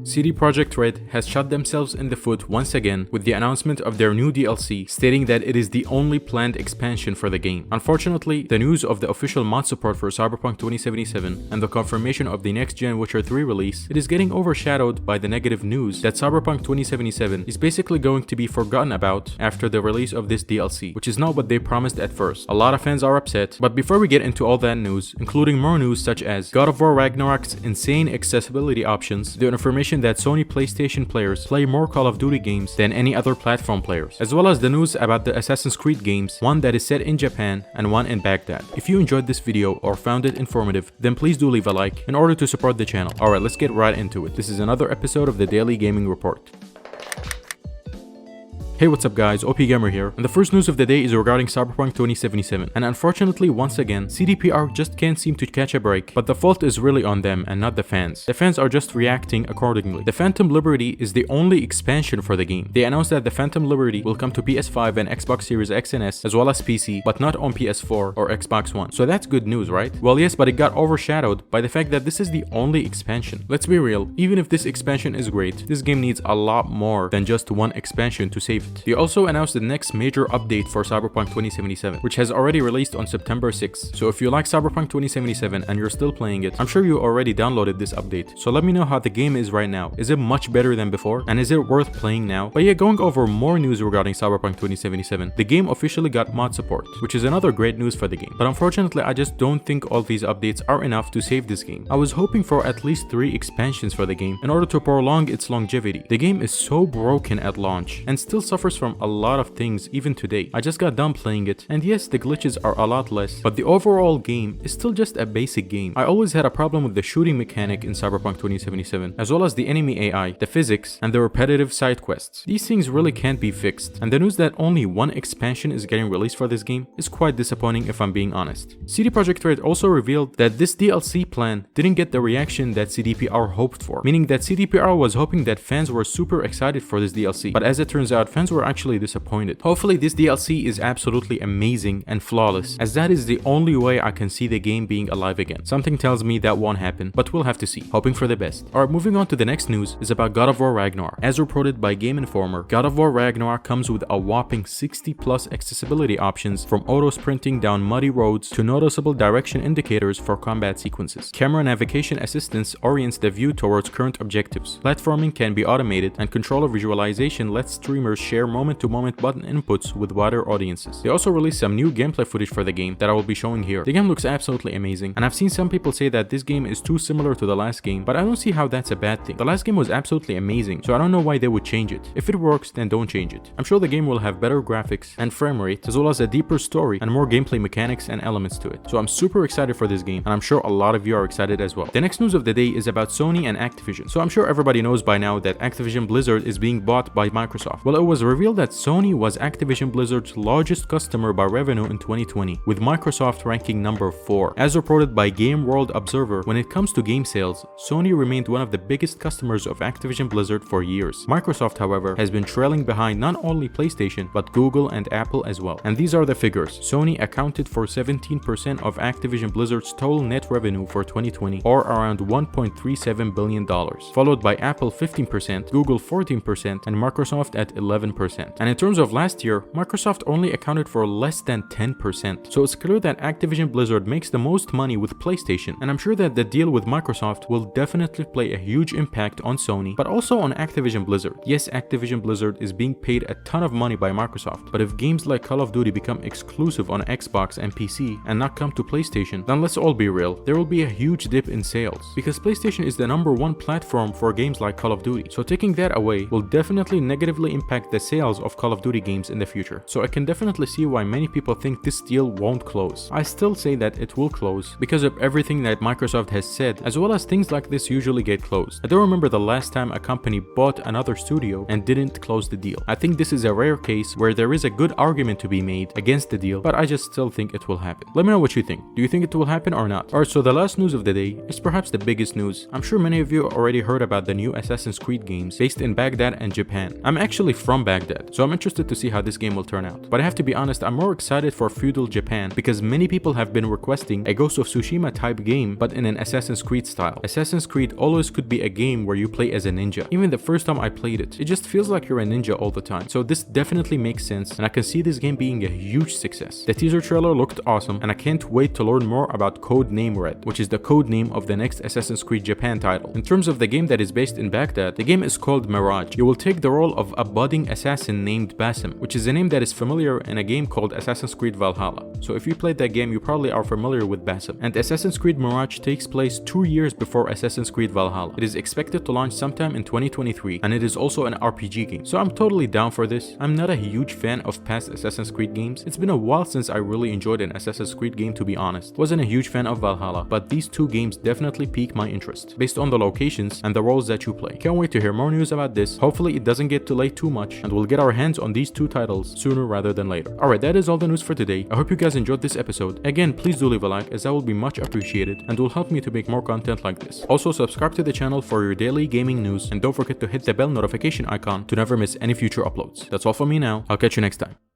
CD Projekt Red has shot themselves in the foot once again with the announcement of their new DLC, stating that it is the only planned expansion for the game. Unfortunately, the news of the official mod support for Cyberpunk 2077 and the confirmation of the next-gen Witcher 3 release, it is getting overshadowed by the negative news that Cyberpunk 2077 is basically going to be forgotten about after the release of this DLC, which is not what they promised at first. A lot of fans are upset, but before we get into all that news, including more news such as God of War Ragnarok's insane accessibility options, the information that Sony PlayStation players play more Call of Duty games than any other platform players, as well as the news about the Assassin's Creed games, one that is set in Japan and one in Baghdad. If you enjoyed this video or found it informative, then please do leave a like in order to support the channel. Alright, let's get right into it. This is another episode of the Daily Gaming Report. Hey, what's up guys, OP Gamer here, and the first news of the day is regarding Cyberpunk 2077, and unfortunately once again, CDPR just can't seem to catch a break, but the fault is really on them and not the fans. The fans are just reacting accordingly. The Phantom Liberty is the only expansion for the game. They announced that the Phantom Liberty will come to PS5 and Xbox Series X and S, as well as PC, but not on PS4 or Xbox One. So that's good news, right? Well yes, but it got overshadowed by the fact that this is the only expansion. Let's be real, even if this expansion is great, this game needs a lot more than just one expansion to save it. They also announced the next major update for Cyberpunk 2077, which has already released on September 6th. So if you like Cyberpunk 2077 and you're still playing it, I'm sure you already downloaded this update. So let me know how the game is right now. Is it much better than before? And is it worth playing now? But yeah, going over more news regarding Cyberpunk 2077, the game officially got mod support, which is another great news for the game. But unfortunately, I just don't think all these updates are enough to save this game. I was hoping for at least 3 expansions for the game in order to prolong its longevity. The game is so broken at launch and still suffers from a lot of things even today. I just got done playing it, and yes, the glitches are a lot less, but the overall game is still just a basic game. I always had a problem with the shooting mechanic in Cyberpunk 2077, as well as the enemy AI, the physics, and the repetitive side quests. These things really can't be fixed, and the news that only one expansion is getting released for this game is quite disappointing if I'm being honest. CD Projekt Red also revealed that this DLC plan didn't get the reaction that CDPR hoped for, meaning that CDPR was hoping that fans were super excited for this DLC, but as it turns out, fans were actually disappointed. Hopefully this DLC is absolutely amazing and flawless, as that is the only way I can see the game being alive again. Something tells me that won't happen, but we'll have to see. Hoping for the best. Alright, moving on to the next news is about God of War Ragnarok. As reported by Game Informer, God of War Ragnarok comes with a whopping 60 plus accessibility options, from auto sprinting down muddy roads to noticeable direction indicators for combat sequences. Camera navigation assistance orients the view towards current objectives. Platforming can be automated, and controller visualization lets streamers share moment-to-moment button inputs with wider audiences. They also released some new gameplay footage for the game that I will be showing here. The game looks absolutely amazing, and I've seen some people say that this game is too similar to the last game, but I don't see how that's a bad thing. The last game was absolutely amazing, so I don't know why they would change it. If it works, then don't change it. I'm sure the game will have better graphics and frame rate, as well as a deeper story and more gameplay mechanics and elements to it. So I'm super excited for this game, and I'm sure a lot of you are excited as well. The next news of the day is about Sony and Activision. So I'm sure everybody knows by now that Activision Blizzard is being bought by Microsoft. Well, it was revealed that Sony was Activision Blizzard's largest customer by revenue in 2020, with Microsoft ranking number 4. As reported by Game World Observer, when it comes to game sales, Sony remained one of the biggest customers of Activision Blizzard for years. Microsoft, however, has been trailing behind not only PlayStation, but Google and Apple as well. And these are the figures. Sony accounted for 17% of Activision Blizzard's total net revenue for 2020, or around $1.37 billion, followed by Apple 15%, Google 14%, and Microsoft at 11%. And in terms of last year, Microsoft only accounted for less than 10%. So it's clear that Activision Blizzard makes the most money with PlayStation, and I'm sure that the deal with Microsoft will definitely play a huge impact on Sony, but also on Activision Blizzard. Yes, Activision Blizzard is being paid a ton of money by Microsoft, but if games like Call of Duty become exclusive on Xbox and PC and not come to PlayStation, then let's all be real, there will be a huge dip in sales, because PlayStation is the #1 platform for games like Call of Duty. So taking that away will definitely negatively impact the sales of Call of Duty games in the future. So I can definitely see why many people think this deal won't close. I still say that it will close because of everything that Microsoft has said, as well as things like this usually get closed. I don't remember the last time a company bought another studio and didn't close the deal. I think this is a rare case where there is a good argument to be made against the deal, but I just still think it will happen. Let me know what you think. Do you think it will happen or not? Alright, so the last news of the day is perhaps the biggest news. I'm sure many of you already heard about the new Assassin's Creed games based in Baghdad and Japan. I'm actually from Baghdad. So I'm interested to see how this game will turn out. But I have to be honest, I'm more excited for feudal Japan because many people have been requesting a Ghost of Tsushima type game but in an Assassin's Creed style. Assassin's Creed always could be a game where you play as a ninja. Even the first time I played it, it just feels like you're a ninja all the time. So this definitely makes sense and I can see this game being a huge success. The teaser trailer looked awesome and I can't wait to learn more about Code Name Red, which is the code name of the next Assassin's Creed Japan title. In terms of the game that is based in Baghdad, the game is called Mirage. You will take the role of a budding assassin named Basim, which is a name that is familiar in a game called Assassin's Creed Valhalla. So if you played that game, you probably are familiar with Basim. And Assassin's Creed Mirage takes place 2 years before Assassin's Creed Valhalla. It is expected to launch sometime in 2023 and it is also an RPG game. So I'm totally down for this. I'm not a huge fan of past Assassin's Creed games. It's been a while since I really enjoyed an Assassin's Creed game, to be honest. Wasn't a huge fan of Valhalla, but these two games definitely pique my interest based on the locations and the roles that you play. Can't wait to hear more news about this. Hopefully it doesn't get delayed too much and we'll get our hands on these two titles sooner rather than later. Alright, that is all the news for today. I hope you guys enjoyed this episode. Again, please do leave a like as that will be much appreciated and will help me to make more content like this. Also subscribe to the channel for your daily gaming news and don't forget to hit the bell notification icon to never miss any future uploads. That's all for me now. I'll catch you next time.